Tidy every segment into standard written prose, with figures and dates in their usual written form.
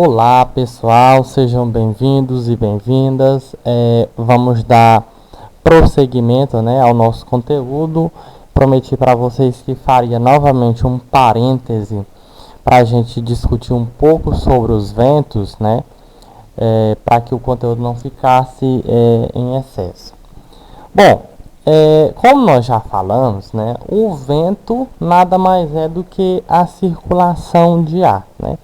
Olá pessoal, sejam bem-vindos e bem-vindas. Vamos dar prosseguimento, né, ao nosso conteúdo. Prometi para vocês que faria novamente um parêntese para a gente discutir um pouco sobre os ventos, né, para que o conteúdo não ficasse em excesso. Bom, como nós já falamos, né, o vento nada mais é do que a circulação de ar, né?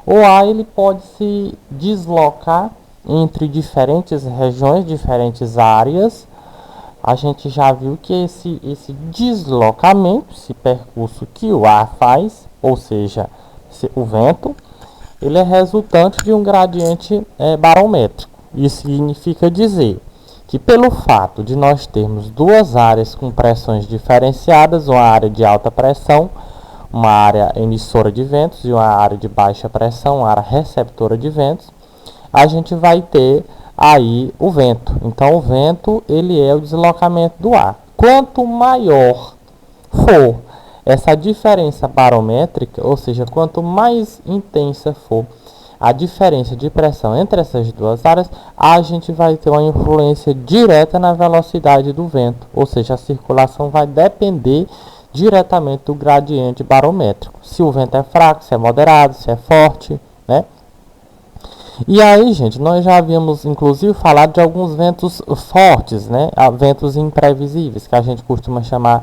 O ar ele pode se deslocar entre diferentes regiões, diferentes áreas. A gente já viu que esse deslocamento, esse percurso que o ar faz, ou seja, o vento, ele é resultante de um gradiente barométrico. Isso significa dizer que pelo fato de nós termos duas áreas com pressões diferenciadas, uma área de alta pressão, uma área emissora de ventos e uma área de baixa pressão, uma área receptora de ventos, a gente vai ter aí o vento. Então o vento ele é o deslocamento do ar. Quanto maior for essa diferença barométrica, ou seja, quanto mais intensa for a diferença de pressão entre essas duas áreas, a gente vai ter uma influência direta na velocidade do vento, ou seja, a circulação vai depender diretamente do gradiente barométrico. Se o vento é fraco, se é moderado, se é forte, né? E aí, gente, nós já havíamos inclusive falado de alguns ventos fortes, né? Ventos imprevisíveis, que a gente costuma chamar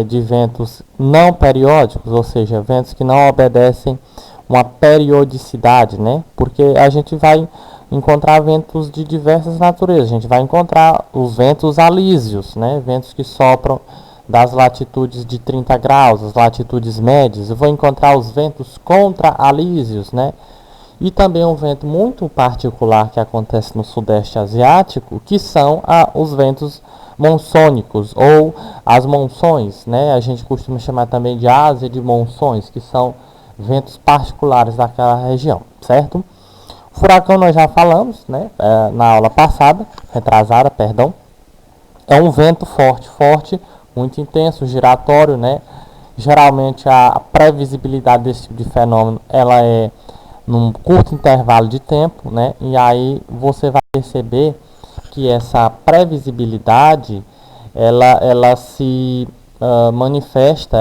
de ventos não periódicos, ou seja, ventos que não obedecem uma periodicidade, né? Porque a gente vai encontrar ventos de diversas naturezas. A gente vai encontrar os ventos alísios, né? Ventos que sopram das latitudes de 30 graus, as latitudes médias. Eu vou encontrar os ventos contra-alísios, né? E também um vento muito particular que acontece no Sudeste Asiático, que são os ventos monsônicos ou as monções, né? A gente costuma chamar também de Ásia de monções, que são ventos particulares daquela região, certo? Furacão nós já falamos, né? Na aula passada, retrasada, perdão. É um vento forte, muito intenso, giratório, né? Geralmente a previsibilidade desse tipo de fenômeno ela é num curto intervalo de tempo, né? E aí você vai perceber que essa previsibilidade ela se manifesta,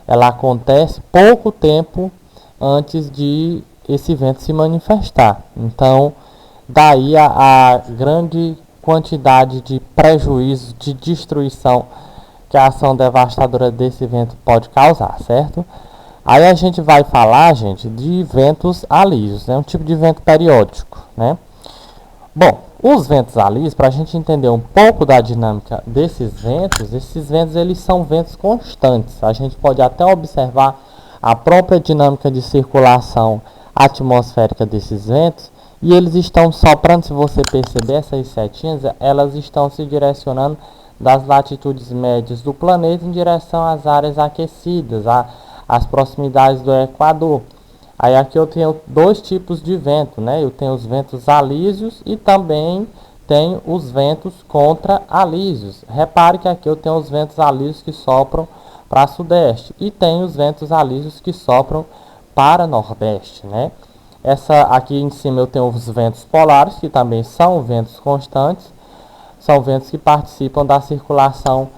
ela acontece pouco tempo antes de esse vento se manifestar. Então, daí a grande quantidade de prejuízo, de destruição que a ação devastadora desse vento pode causar, certo? Aí a gente vai falar, gente, de ventos alísios, né? Um tipo de vento periódico, né? Bom, os ventos alísios, para a gente entender um pouco da dinâmica desses ventos, esses ventos eles são ventos constantes. A gente pode até observar a própria dinâmica de circulação atmosférica desses ventos, e eles estão soprando, se você perceber essas setinhas, elas estão se direcionando das latitudes médias do planeta em direção às áreas aquecidas, às proximidades do Equador. Aí aqui eu tenho dois tipos de vento, né? Eu tenho os ventos alísios e também tenho os ventos contra-alísios. Repare que aqui eu tenho os ventos alísios que sopram para sudeste e tenho os ventos alísios que sopram para nordeste, né? Aqui em cima eu tenho os ventos polares, que também são ventos constantes, são ventos que participam da circulação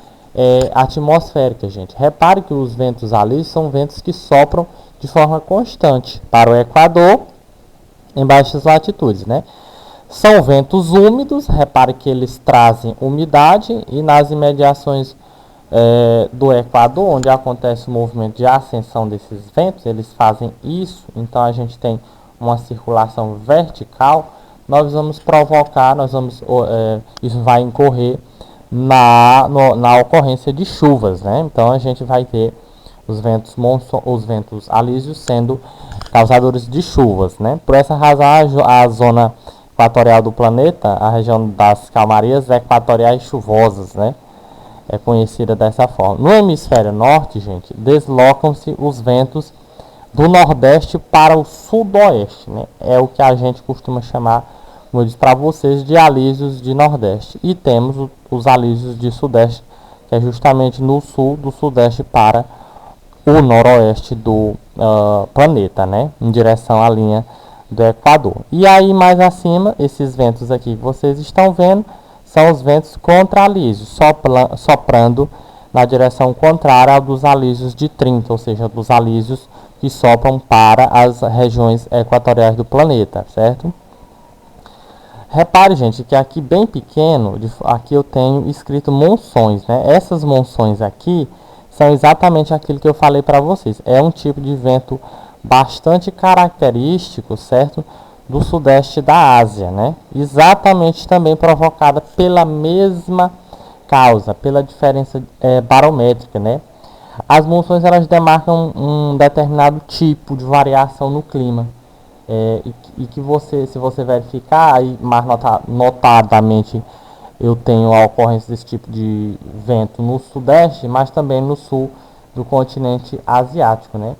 atmosférica, gente. Repare que os ventos alísios são ventos que sopram de forma constante para o Equador em baixas latitudes, né? São ventos úmidos, repare que eles trazem umidade e nas imediações do Equador, onde acontece o movimento de ascensão desses ventos, eles fazem isso, então a gente tem uma circulação vertical, nós vamos provocar, isso vai incorrer na ocorrência de chuvas, né? Então a gente vai ter os ventos alísios sendo causadores de chuvas, né? Por essa razão a zona equatorial do planeta, a região das calmarias equatoriais chuvosas, né? É conhecida dessa forma. No hemisfério norte, gente, deslocam-se os ventos do nordeste para o sudoeste, né? É o que a gente costuma chamar, como eu disse para vocês, de alísios de nordeste. E temos os alísios de sudeste, que é justamente no sul do sudeste para o noroeste do planeta, né? Em direção à linha do Equador. E aí mais acima, esses ventos aqui que vocês estão vendo, são os ventos contralísios, soprando na direção contrária ao dos alísios de 30, ou seja, dos alísios que sopram para as regiões equatoriais do planeta, certo? Repare, gente, que aqui bem pequeno, aqui eu tenho escrito monções, né? Essas monções aqui são exatamente aquilo que eu falei para vocês. É um tipo de vento bastante característico, certo? Do sudeste da Ásia, né? Exatamente também provocada pela mesma causa, pela diferença barométrica, né? As monções, elas demarcam um determinado tipo de variação no clima. E que você, se você verificar, aí mais notadamente eu tenho a ocorrência desse tipo de vento no sudeste, mas também no sul do continente asiático, né?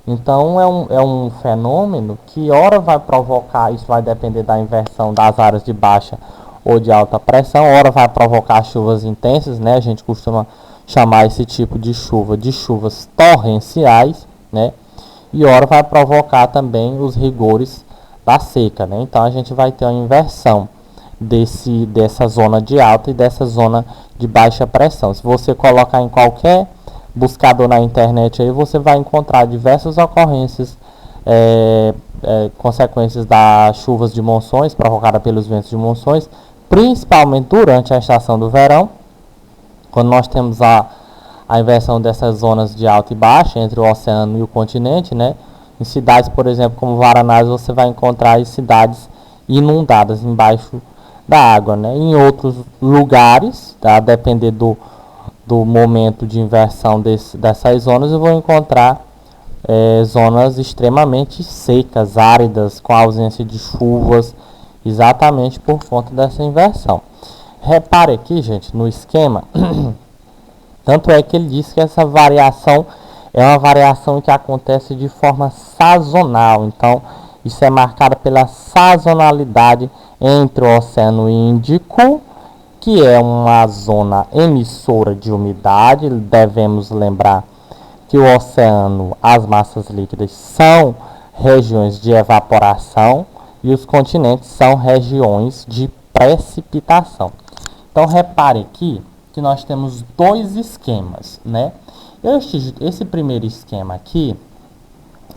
Então é um fenômeno que ora vai provocar, isso vai depender da inversão das áreas de baixa ou de alta pressão, ora vai provocar chuvas intensas, né? A gente costuma chamar esse tipo de chuva de chuvas torrenciais, né? E ora vai provocar também os rigores da seca, né? Então a gente vai ter uma inversão dessa zona de alta e dessa zona de baixa pressão. Se você colocar em qualquer buscador na internet aí, você vai encontrar diversas ocorrências, consequências das chuvas de monções provocadas pelos ventos de monções, principalmente durante a estação do verão, quando nós temos a inversão dessas zonas de alta e baixa entre o oceano e o continente, né? Em cidades, por exemplo, como Varanasi, você vai encontrar cidades inundadas embaixo da água, né? Em outros lugares, tá? A depender do momento de inversão dessas zonas, eu vou encontrar zonas extremamente secas, áridas, com ausência de chuvas, exatamente por conta dessa inversão. Repare aqui, gente, no esquema, tanto é que ele diz que essa variação é uma variação que acontece de forma sazonal. Então, isso é marcado pela sazonalidade entre o Oceano Índico, que é uma zona emissora de umidade. Devemos lembrar que o oceano, as massas líquidas, são regiões de evaporação e os continentes são regiões de precipitação. Então, repare aqui que nós temos dois esquemas, né? Esse primeiro esquema aqui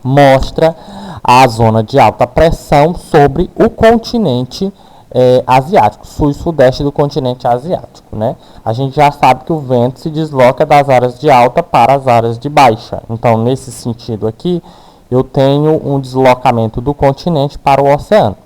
mostra a zona de alta pressão sobre o continente asiático, sul e sudeste do continente asiático, né? A gente já sabe que o vento se desloca das áreas de alta para as áreas de baixa. Então, nesse sentido aqui, eu tenho um deslocamento do continente para o oceano.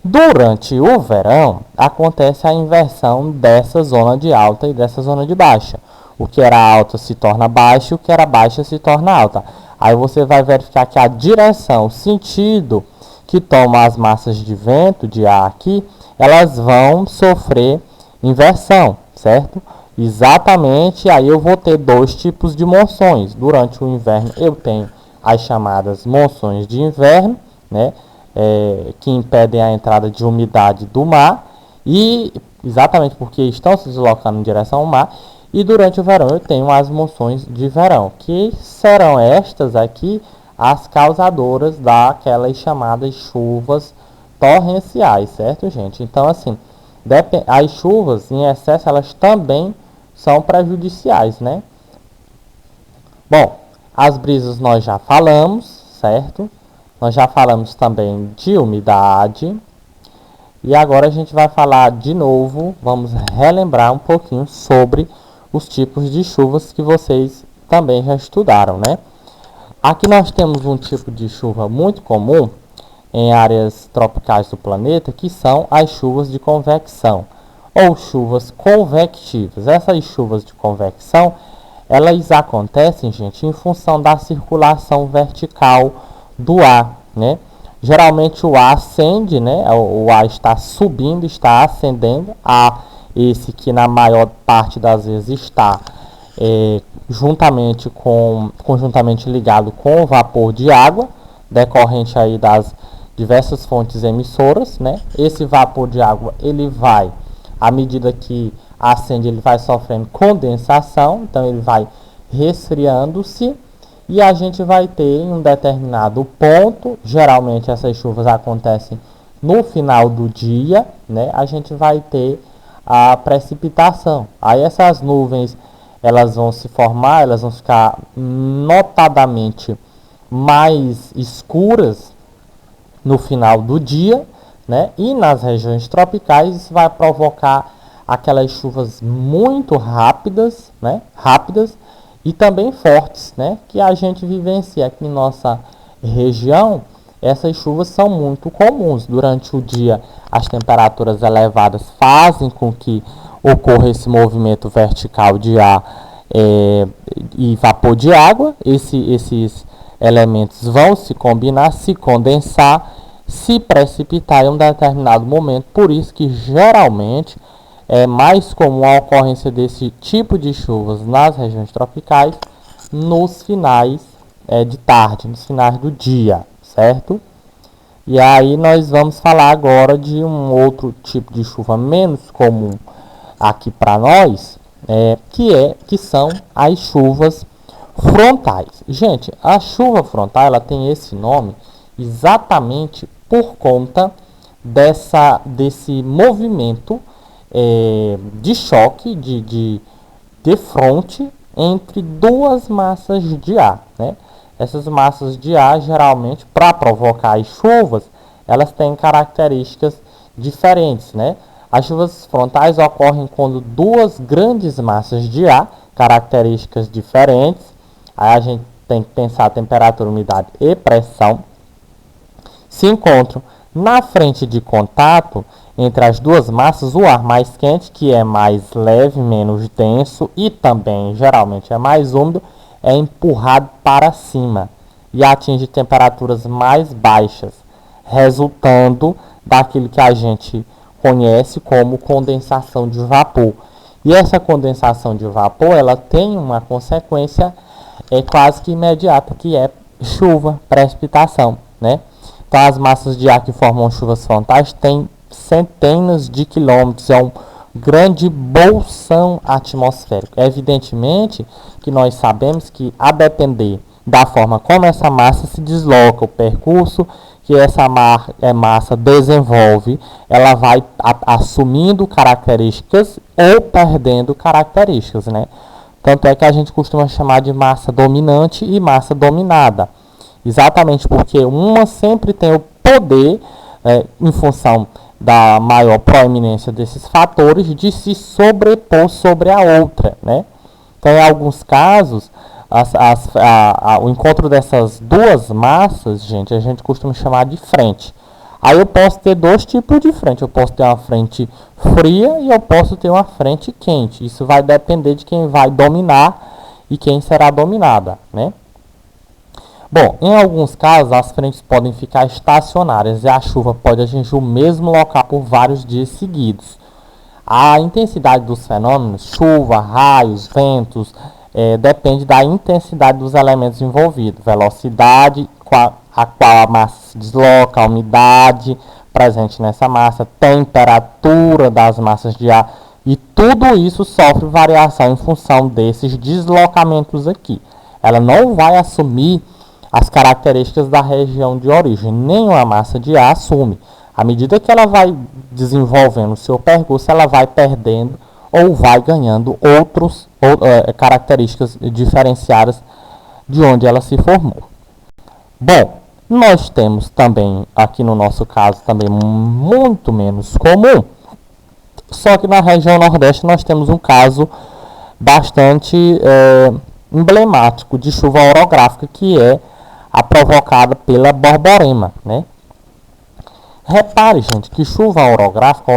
Durante o verão, acontece a inversão dessa zona de alta e dessa zona de baixa. O que era alta se torna baixa, o que era baixa se torna alta. Aí você vai verificar que a direção, o sentido que toma as massas de vento, de ar aqui, elas vão sofrer inversão, certo? Exatamente, aí eu vou ter dois tipos de monções. Durante o inverno eu tenho as chamadas monções de inverno, né? Que impedem a entrada de umidade do mar, e exatamente porque estão se deslocando em direção ao mar. E durante o verão eu tenho as monções de verão, que serão estas aqui as causadoras daquelas chamadas chuvas torrenciais, certo, gente? Então, assim, as chuvas em excesso, elas também são prejudiciais, né? Bom, as brisas nós já falamos, certo? Nós já falamos também de umidade. E agora a gente vai falar de novo, vamos relembrar um pouquinho sobre os tipos de chuvas que vocês também já estudaram, né? Aqui nós temos um tipo de chuva muito comum em áreas tropicais do planeta, que são as chuvas de convecção, ou chuvas convectivas. Essas chuvas de convecção, elas acontecem, gente, em função da circulação vertical do ar, né? Geralmente o ar ascende, né? O ar está subindo, está ascendendo, esse que na maior parte das vezes está conjuntamente ligado com o vapor de água, decorrente aí das diversas fontes emissoras, né? Esse vapor de água, ele vai, à medida que ascende, ele vai sofrendo condensação, então ele vai resfriando-se, e a gente vai ter em um determinado ponto, geralmente essas chuvas acontecem no final do dia, né? A gente vai ter a precipitação. Aí essas nuvens, elas vão se formar, elas vão ficar notadamente mais escuras no final do dia, né? E nas regiões tropicais isso vai provocar aquelas chuvas muito rápidas, né? Rápidas e também fortes, né? Que a gente vivencia aqui em nossa região. Essas chuvas são muito comuns. Durante o dia, as temperaturas elevadas fazem com que ocorra esse movimento vertical de ar e vapor de água. Esses elementos vão se combinar, se condensar, se precipitar em um determinado momento. Por isso que, geralmente, é mais comum a ocorrência desse tipo de chuvas nas regiões tropicais nos finais de tarde, nos finais do dia, certo? E aí nós vamos falar agora de um outro tipo de chuva menos comum aqui para nós, que são as chuvas frontais. Gente, a chuva frontal ela tem esse nome exatamente por conta desse movimento de choque, de fronte entre duas massas de ar, né? Essas massas de ar, geralmente, para provocar as chuvas, elas têm características diferentes, né? As chuvas frontais ocorrem quando duas grandes massas de ar, características diferentes, aí a gente tem que pensar a temperatura, umidade e pressão, se encontram na frente de contato entre as duas massas. O ar mais quente, que é mais leve, menos denso e também, geralmente, é mais úmido, é empurrado para cima e atinge temperaturas mais baixas, resultando daquilo que a gente conhece como condensação de vapor. E essa condensação de vapor, ela tem uma consequência quase que imediata, que é chuva, precipitação, né? Então, as massas de ar que formam chuvas frontais têm centenas de quilômetros, é um grande bolsão atmosférico. Evidentemente que nós sabemos que, a depender da forma como essa massa se desloca, o percurso que essa massa desenvolve, ela vai assumindo características ou perdendo características, né? Tanto é que a gente costuma chamar de massa dominante e massa dominada. Exatamente porque uma sempre tem o poder, em função da maior proeminência desses fatores, de se sobrepor sobre a outra, né? Então, em alguns casos, o encontro dessas duas massas, gente, a gente costuma chamar de frente. Aí eu posso ter dois tipos de frente. Eu posso ter uma frente fria e eu posso ter uma frente quente. Isso vai depender de quem vai dominar e quem será dominada, né? Bom, em alguns casos, as frentes podem ficar estacionárias e a chuva pode atingir o mesmo local por vários dias seguidos. A intensidade dos fenômenos, chuva, raios, ventos, depende da intensidade dos elementos envolvidos, velocidade a qual a massa se desloca, a umidade presente nessa massa, temperatura das massas de ar, e tudo isso sofre variação em função desses deslocamentos aqui. Ela não vai assumir as características da região de origem. Nenhuma massa de ar assume. À medida que ela vai desenvolvendo o seu percurso, ela vai perdendo ou vai ganhando outras características diferenciadas de onde ela se formou. Bom, nós temos também, aqui no nosso caso, também muito menos comum, só que na região Nordeste nós temos um caso bastante emblemático de chuva orográfica, que é a provocada pela borborema, né? Repare, gente, que chuva orográfica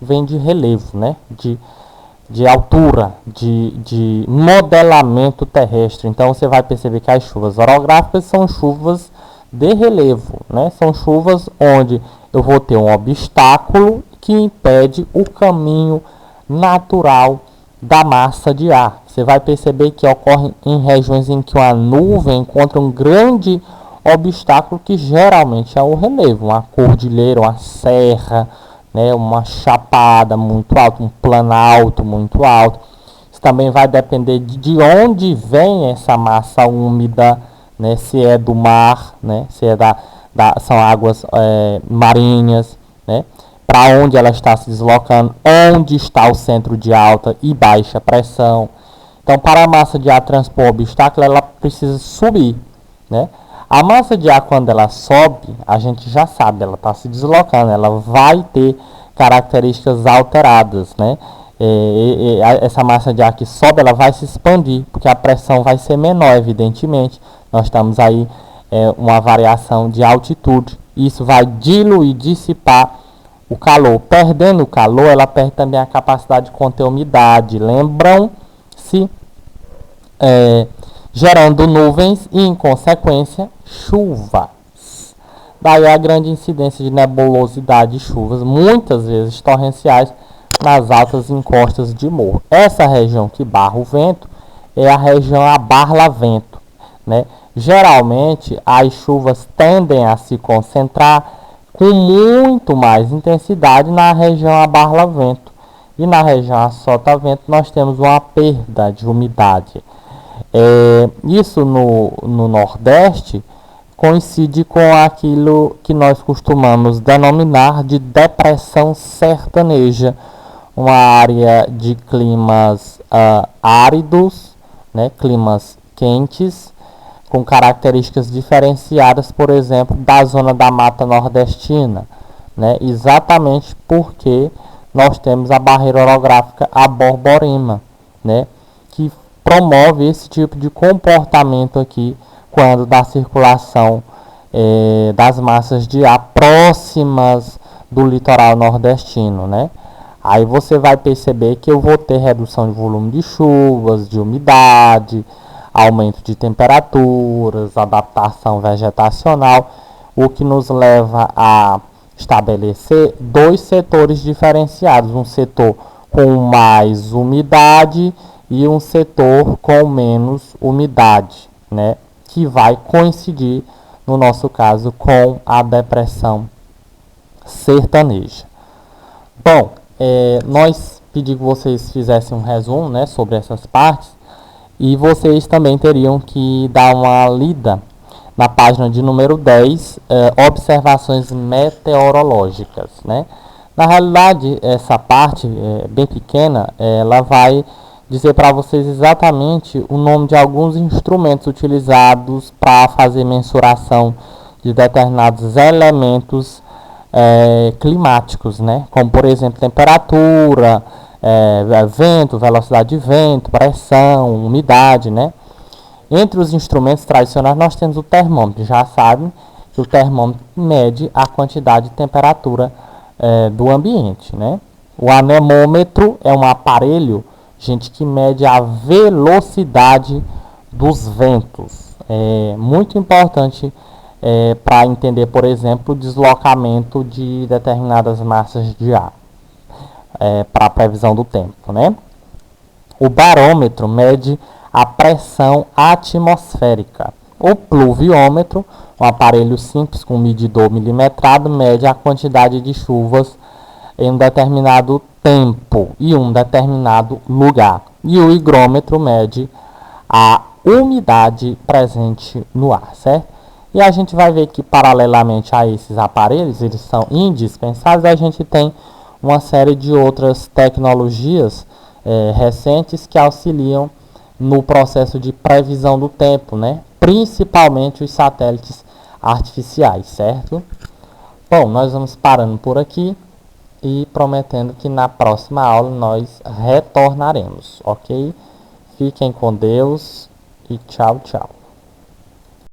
vem de relevo, né? De altura, de modelamento terrestre. Então, você vai perceber que as chuvas orográficas são chuvas de relevo, né? São chuvas onde eu vou ter um obstáculo que impede o caminho natural da massa de ar. Você vai perceber que ocorre em regiões em que uma nuvem encontra um grande obstáculo, que geralmente é o relevo, uma cordilheira, uma serra, né, uma chapada muito alta, um planalto muito alto. também vai depender de onde vem essa massa úmida, né? Se é do mar, né? Se é são águas marinhas, né? Para onde ela está se deslocando, onde está o centro de alta e baixa pressão. Então, para a massa de ar transpor o obstáculo, ela precisa subir, né? A massa de ar, quando ela sobe, a gente já sabe, ela está se deslocando, ela vai ter características alteradas, né? Essa massa de ar que sobe, ela vai se expandir, porque a pressão vai ser menor, evidentemente. Nós estamos aí uma variação de altitude. Isso vai diluir, dissipar o calor. Perdendo o calor, ela perde também a capacidade de conter umidade. Lembram-se? Gerando nuvens e, em consequência, chuvas. Daí a grande incidência de nebulosidade e chuvas, muitas vezes torrenciais, nas altas encostas de morro. Essa região que barra o vento é a região a barla-vento, né? Geralmente, as chuvas tendem a se concentrar com muito mais intensidade na região a barla-vento. E na região a solta-vento nós temos uma perda de umidade. Isso no Nordeste coincide com aquilo que nós costumamos denominar de depressão sertaneja, uma área de climas áridos, né, climas quentes, com características diferenciadas, por exemplo, da zona da Mata Nordestina, né, exatamente porque nós temos a barreira orográfica, a Borborema, né, que promove esse tipo de comportamento aqui quando da circulação das massas de ar próximas do litoral nordestino, né? Aí você vai perceber que eu vou ter redução de volume de chuvas, de umidade, aumento de temperaturas, adaptação vegetacional, o que nos leva a estabelecer dois setores diferenciados, um setor com mais umidade e um setor com menos umidade, né? Que vai coincidir, no nosso caso, com a depressão sertaneja. Bom, nós pedimos que vocês fizessem um resumo, né, sobre essas partes, e vocês também teriam que dar uma lida na página de número 10, observações meteorológicas, né? Na realidade, essa parte bem pequena, ela vai dizer para vocês exatamente o nome de alguns instrumentos utilizados para fazer mensuração de determinados elementos climáticos, né? Como, por exemplo, temperatura, vento, velocidade de vento, pressão, umidade, né? Entre os instrumentos tradicionais, nós temos o termômetro. Já sabem que o termômetro mede a quantidade de temperatura do ambiente, né? O anemômetro é um aparelho, gente, que mede a velocidade dos ventos. É muito importante para entender, por exemplo, o deslocamento de determinadas massas de ar para a previsão do tempo, né? O barômetro mede a pressão atmosférica. O pluviômetro, um aparelho simples com medidor milimetrado, mede a quantidade de chuvas em um determinado tempo e um determinado lugar. E o higrômetro mede a umidade presente no ar, certo? E a gente vai ver que, paralelamente a esses aparelhos, eles são indispensáveis, a gente tem uma série de outras tecnologias recentes que auxiliam no processo de previsão do tempo, né? Principalmente os satélites artificiais, certo? Bom, nós vamos parando por aqui e prometendo que na próxima aula nós retornaremos, ok? Fiquem com Deus e tchau, tchau.